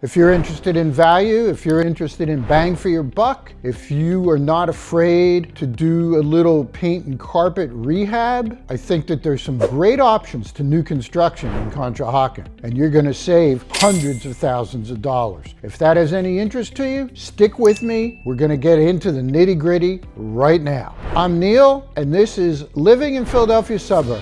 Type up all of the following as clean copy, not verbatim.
If you're interested in value, if you're interested in bang for your buck, if you are not afraid to do a little paint and carpet rehab, I think that there's some great options to new construction in Conshohocken, and you're going to save hundreds of thousands of dollars. If that has any interest to you, stick with me. We're going to get into the nitty-gritty right now. I'm Neil, and this is Living in Philadelphia Suburbs.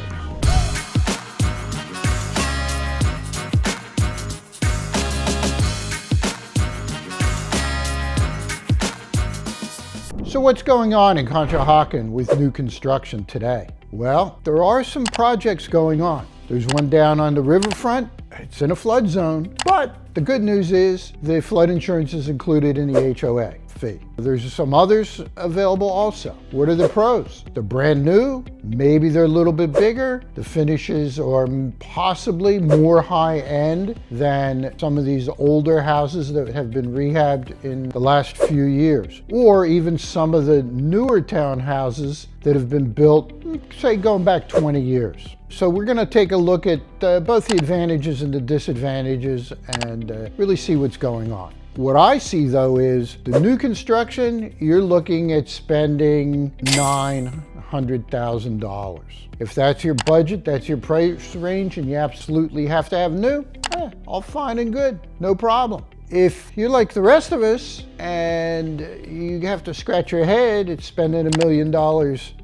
So what's going on in Conshohocken with new construction today? Well, there are some projects going on. There's one down on the riverfront. It's in a flood zone, but the good news is the flood insurance is included in the HOA fee. There's some others available also. What are the pros? They're brand new, maybe they're a little bit bigger. The finishes are possibly more high-end than some of these older houses that have been rehabbed in the last few years, or even some of the newer townhouses that have been built, say, going back 20 years. So we're going to take a look at both the advantages and the disadvantages and really see what's going on. What I see, though, is the new construction, you're looking at spending $900,000. If that's your budget, that's your price range, and you absolutely have to have new, all fine and good, no problem. If you're like the rest of us and you have to scratch your head at spending $1 million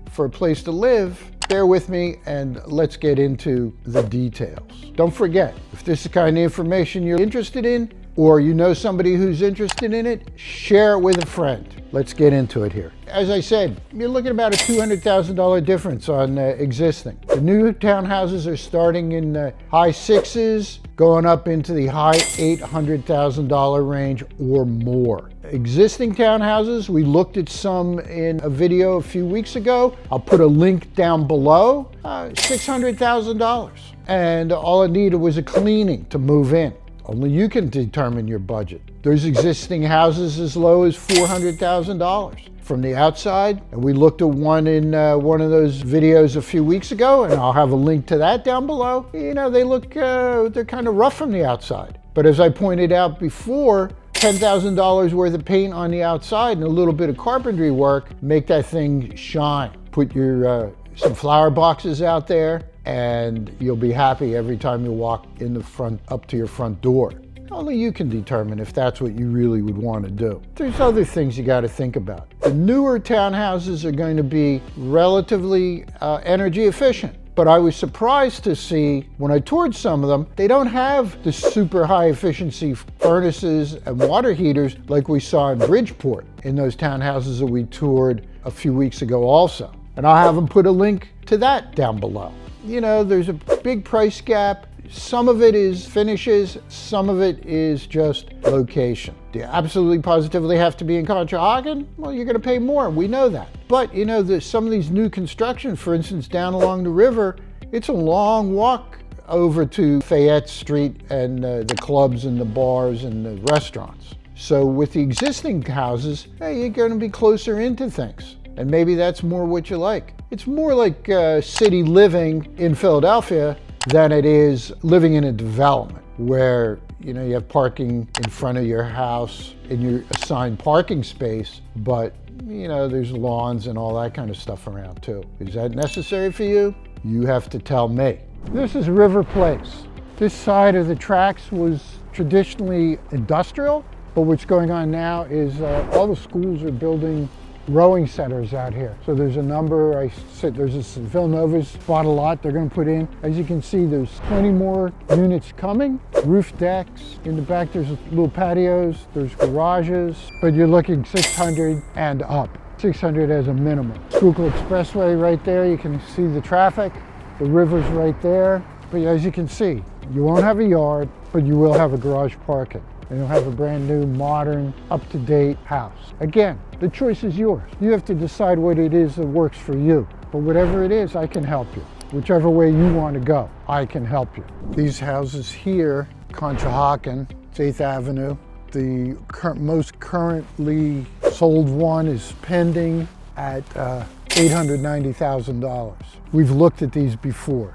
for a place to live, bear with me and let's get into the details. Don't forget, if this is the kind of information you're interested in, or you know somebody who's interested in it, share it with a friend. Let's get into it here. As I said, you're looking at about a $200,000 difference on existing. The new townhouses are starting in the high sixes, going up into the high $800,000 range or more. Existing townhouses, we looked at some in a video a few weeks ago. I'll put a link down below, $600,000. And all it needed was a cleaning to move in. Only you can determine your budget. There's existing houses as low as $400,000 from the outside. And we looked at one in one of those videos a few weeks ago, and I'll have a link to that down below. You know, they look, they're kind of rough from the outside. But as I pointed out before, $10,000 worth of paint on the outside and a little bit of carpentry work make that thing shine. Put your some flower boxes out there, and you'll be happy every time you walk in the front, up to your front door. Only you can determine if that's what you really would want to do. There's other things you got to think about. The newer townhouses are going to be relatively energy efficient, but I was surprised to see when I toured some of them, they don't have the super high efficiency furnaces and water heaters like we saw in Bridgeport in those townhouses that we toured a few weeks ago also. And I'll have them put a link to that down below. You know, there's a big price gap. Some of it is finishes, some of it is just location. Do you absolutely positively have to be in Conshohocken? Well, you're gonna pay more, we know that. But you know, some of these new construction, for instance, down along the river, it's a long walk over to Fayette Street and the clubs and the bars and the restaurants. So with the existing houses, hey, you're gonna be closer into things. And maybe that's more what you like. It's more like city living in Philadelphia than it is living in a development where, you know, you have parking in front of your house in your assigned parking space, but, you know, there's lawns and all that kind of stuff around too. Is that necessary for you? You have to tell me. This is River Place. This side of the tracks was traditionally industrial, but what's going on now is all the schools are building rowing centers out here. So there's a number, there's this Villanova's bought a lot they're gonna put in. As you can see, there's 20 more units coming. Roof decks, in the back there's little patios, there's garages, but you're looking 600 and up. 600 as a minimum. Schuylkill Expressway right there, you can see the traffic. The river's right there. But as you can see, you won't have a yard, but you will have a garage parking. And you'll have a brand new, modern, up-to-date house. Again, the choice is yours. You have to decide what it is that works for you. But whatever it is, I can help you. Whichever way you want to go, I can help you. These houses here, Conshohocken, it's 8th Avenue. The most currently sold one is pending at $890,000. We've looked at these before.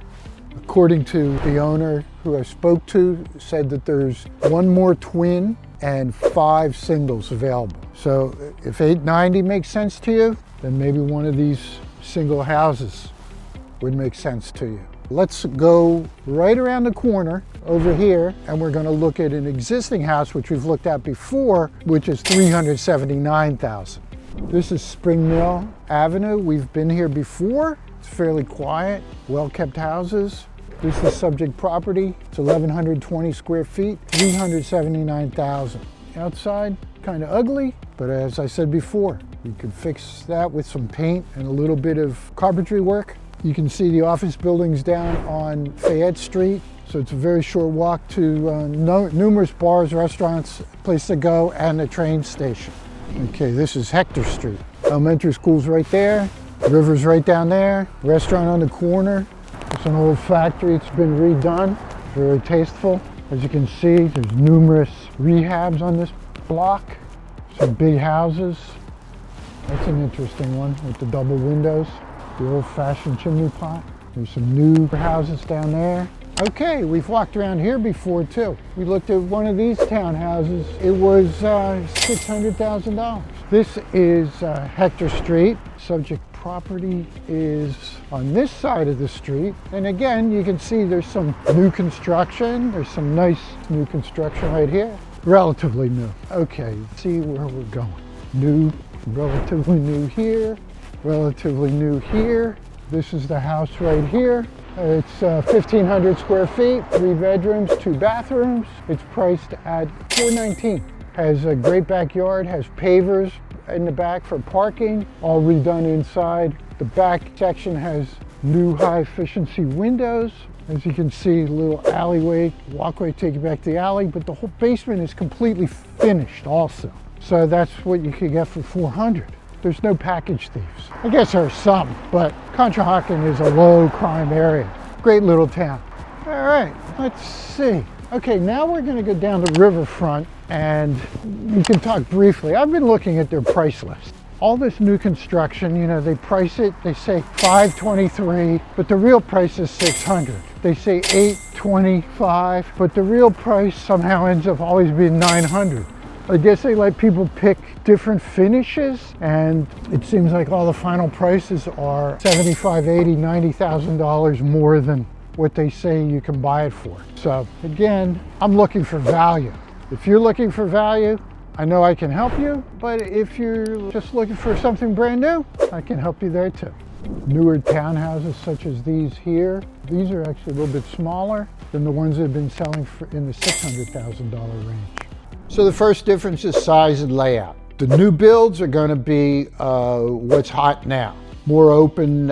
According to the owner who I spoke to, said that there's one more twin and 5 singles available. So if 890 makes sense to you, then maybe one of these single houses would make sense to you. Let's go right around the corner over here, and we're going to look at an existing house which we've looked at before, which is $379,000. This is Spring Mill Avenue. We've been here before. It's fairly quiet, well-kept houses. This is subject property. It's 1,120 square feet, $379,000. Outside, kind of ugly, but as I said before, you could fix that with some paint and a little bit of carpentry work. You can see the office buildings down on Fayette Street, so it's a very short walk to numerous bars, restaurants, place to go, and the train station. Okay, this is Hector Street. Elementary school's right there, river's right down there, restaurant on the corner. It's an old factory, it's been redone, very tasteful. As you can see, there's numerous rehabs on this block, some big houses. That's an interesting one with the double windows, the old-fashioned chimney pot. There's some new houses down there. Okay, we've walked around here before too. We looked at one of these townhouses. It was $600,000. This is Hector Street. Subject property is on this side of the street. And again, you can see there's some new construction. There's some nice new construction right here. Relatively new. Okay, let's see where we're going. New, relatively new here, relatively new here. This is the house right here. It's 1,500 square feet, 3 bedrooms, 2 bathrooms. It's priced at $419,000. Has a great backyard, has pavers in the back for parking, all redone inside. The back section has new high efficiency windows. As you can see, a little alleyway, walkway take you back to the alley, but the whole basement is completely finished also. So that's what you could get for $400,000. There's no package thieves. I guess there are some, but Conshohocken is a low crime area. Great little town. All right, let's see. Okay, now we're gonna go down the riverfront and we can talk briefly. I've been looking at their price list. All this new construction, you know, they price it, they say $523, but the real price is $600. They say $825, but the real price somehow ends up always being $900. I guess they let people pick different finishes, and it seems like all the final prices are $75,000, $80,000, $90,000 more than what they say you can buy it for. So again, I'm looking for value. If you're looking for value, I know I can help you, but if you're just looking for something brand new, I can help you there too. Newer townhouses such as these here, these are actually a little bit smaller than the ones that have been selling for in the $600,000 range. So the first difference is size and layout. The new builds are going to be what's hot now. More open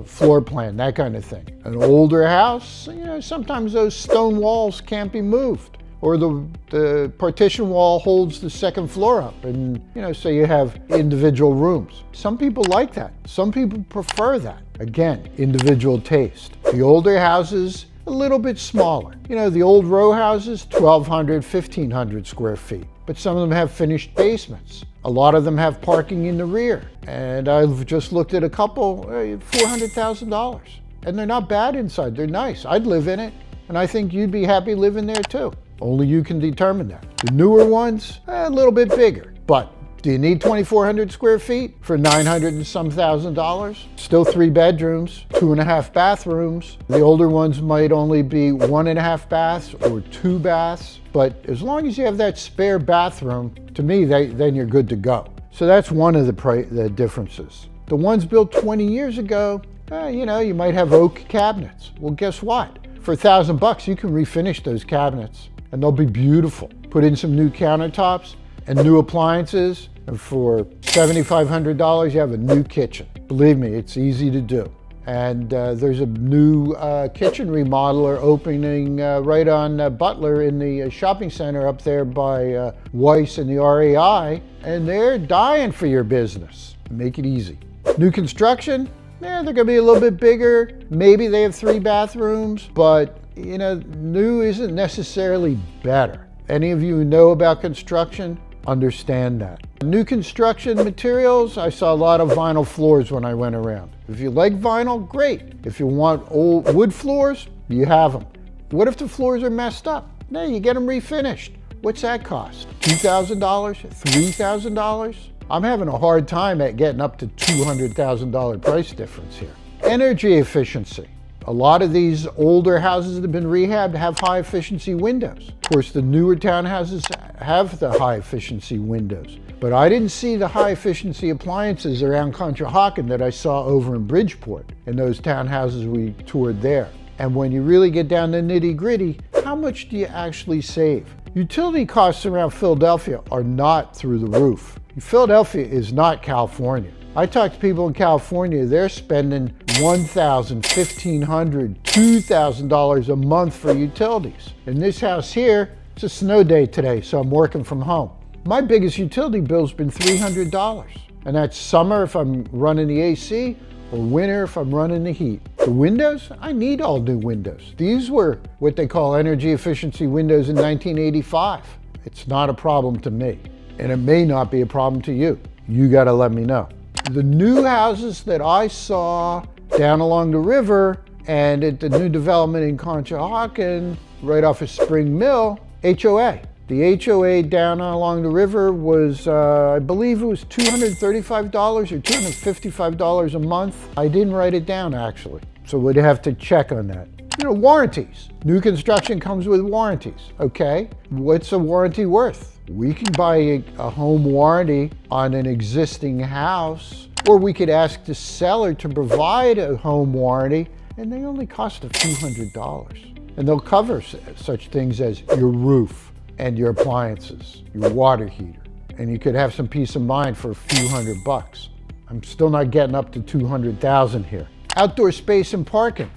floor plan, that kind of thing. An older house, you know, sometimes those stone walls can't be moved, or the partition wall holds the second floor up, and you know, so you have individual rooms. Some people like that. Some people prefer that. Again, individual taste. The older houses, a little bit smaller. You know, the old row houses, 1,200, 1,500 square feet. But some of them have finished basements. A lot of them have parking in the rear. And I've just looked at a couple, $400,000. And they're not bad inside, they're nice. I'd live in it, and I think you'd be happy living there too. Only you can determine that. The newer ones, a little bit bigger. But do you need 2,400 square feet for $900 and some $1,000? Still 3 bedrooms, 2.5 bathrooms. The older ones might only be 1.5 baths or 2 baths. But as long as you have that spare bathroom, to me, then you're good to go. So that's one of the differences. The ones built 20 years ago, you know, you might have oak cabinets. Well, guess what? For $1,000, you can refinish those cabinets and they'll be beautiful. Put in some new countertops and new appliances, and for $7,500, you have a new kitchen. Believe me, it's easy to do. And there's a new kitchen remodeler opening right on Butler in the shopping center up there by Weiss and the REI, and they're dying for your business. Make it easy. New construction, yeah, they're gonna be a little bit bigger. Maybe they have 3 bathrooms, but you know, new isn't necessarily better. Any of you who know about construction understand that. New construction materials, I saw a lot of vinyl floors when I went around. If you like vinyl, great. If you want old wood floors, You have them. What if the floors are messed up? No, you get them refinished. What's that cost? $2,000? $3,000? I'm having a hard time at getting up to $200,000 price difference here. Energy efficiency. A lot of these older houses that have been rehabbed have high efficiency windows. Of course, the newer townhouses have the high efficiency windows, but I didn't see the high efficiency appliances around Conshohocken that I saw over in Bridgeport in those townhouses we toured there. And when you really get down to nitty gritty, how much do you actually save? Utility costs around Philadelphia are not through the roof. Philadelphia is not California. I talk to people in California, they're spending $1,000, $1,500, $2,000 a month for utilities. In this house here, it's a snow day today, so I'm working from home. My biggest utility bill's been $300. And that's summer if I'm running the AC, or winter if I'm running the heat. The windows, I need all new windows. These were what they call energy efficiency windows in 1985. It's not a problem to me, and it may not be a problem to you. You gotta let me know. The new houses that I saw down along the river and at the new development in Conshohocken, right off of Spring Mill, HOA. The HOA down along the river was, I believe it was $235 or $255 a month. I didn't write it down actually, so we'd have to check on that. You know, warranties. New construction comes with warranties, okay? What's a warranty worth? We can buy a home warranty on an existing house, or we could ask the seller to provide a home warranty, and they only cost a few $100s. And they'll cover such things as your roof and your appliances, your water heater, and you could have some peace of mind for a few $100. I'm still not getting up to 200,000 here. Outdoor space and parking.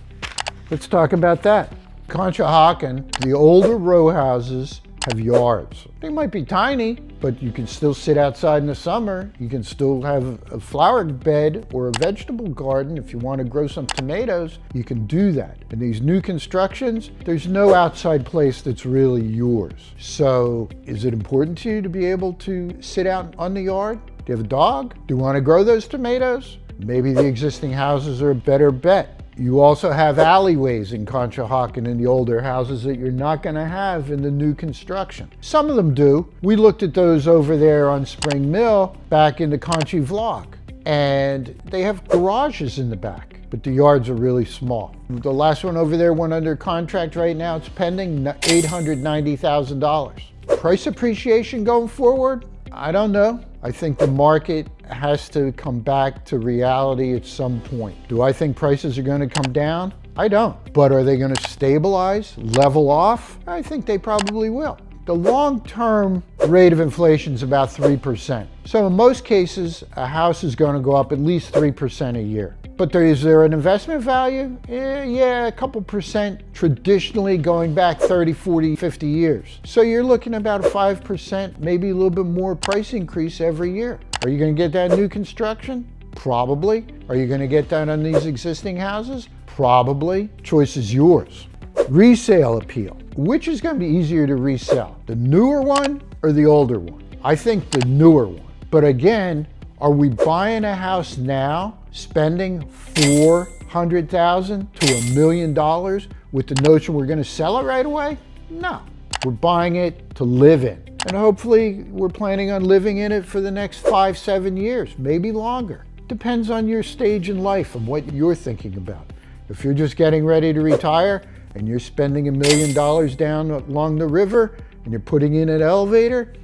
Let's talk about that. Conshohocken, the older row houses have yards. They might be tiny, but you can still sit outside in the summer. You can still have a flower bed or a vegetable garden. If you want to grow some tomatoes, you can do that. In these new constructions, there's no outside place that's really yours. So is it important to you to be able to sit out on the yard? Do you have a dog? Do you want to grow those tomatoes? Maybe the existing houses are a better bet. You also have alleyways in Conshohocken in the older houses that you're not going to have in the new construction. Some of them do. We looked at those over there on Spring Mill back in the Conchi vlog, and they have garages in the back, but the yards are really small. The last one over there went under contract right now. It's pending $890,000. Price appreciation going forward? I don't know. I think the market has to come back to reality at some point. Do I think prices are going to come down? I don't. But are they going to stabilize, level off? I think they probably will. The long-term rate of inflation is about 3%. So in most cases, a house is going to go up at least 3% a year. But is there an investment value? Yeah, a couple percent traditionally going back 30, 40, 50 years. So you're looking about a 5%, maybe a little bit more price increase every year. Are you going to get that in new construction? Probably. Are you going to get that on these existing houses? Probably. Choice is yours. Resale appeal. Which is going to be easier to resell? The newer one or the older one? I think the newer one. But again, are we buying a house now, spending $400,000 to $1 million with the notion we're going to sell it right away? No. We're buying it to live in. And hopefully we're planning on living in it for the next 5, 7 years, maybe longer. Depends on your stage in life and what you're thinking about. If you're just getting ready to retire and you're spending $1 million down along the river and you're putting in an elevator,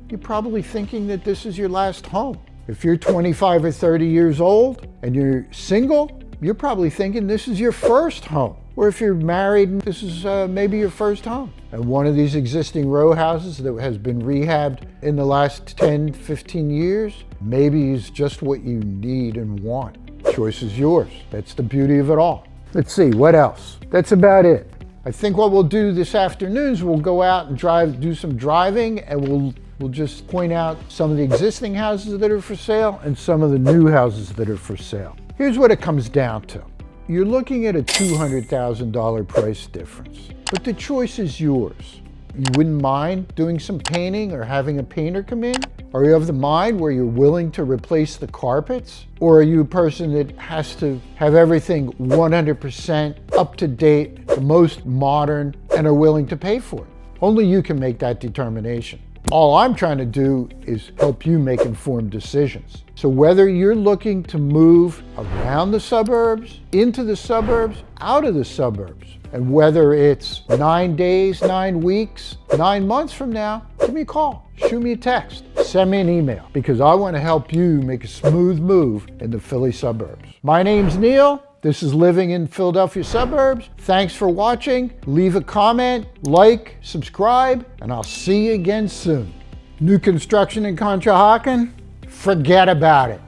you're probably thinking that this is your last home. If you're 25 or 30 years old and you're single, you're probably thinking this is your first home. Or if you're married, this is maybe your first home. And one of these existing row houses that has been rehabbed in the last 10, 15 years, maybe is just what you need and want. Choice is yours. That's the beauty of it all. Let's see, what else? That's about it. I think what we'll do this afternoon is we'll go out and do some driving, and we'll just point out some of the existing houses that are for sale and some of the new houses that are for sale. Here's what it comes down to. You're looking at a $200,000 price difference, but the choice is yours. you wouldn't mind doing some painting or having a painter come in? Are you of the mind where you're willing to replace the carpets? Or are you a person that has to have everything 100% up to date, the most modern, and are willing to pay for it? Only you can make that determination. All I'm trying to do is help you make informed decisions. So whether you're looking to move around the suburbs, into the suburbs, out of the suburbs, and whether it's 9 days, 9 weeks, 9 months from now, give me a call, shoot me a text, send me an email, because I want to help you make a smooth move in the Philly suburbs. My name's Neil. This is Living in Philadelphia Suburbs. Thanks for watching. Leave a comment, like, subscribe, and I'll see you again soon. New construction in Conshohocken? Forget about it.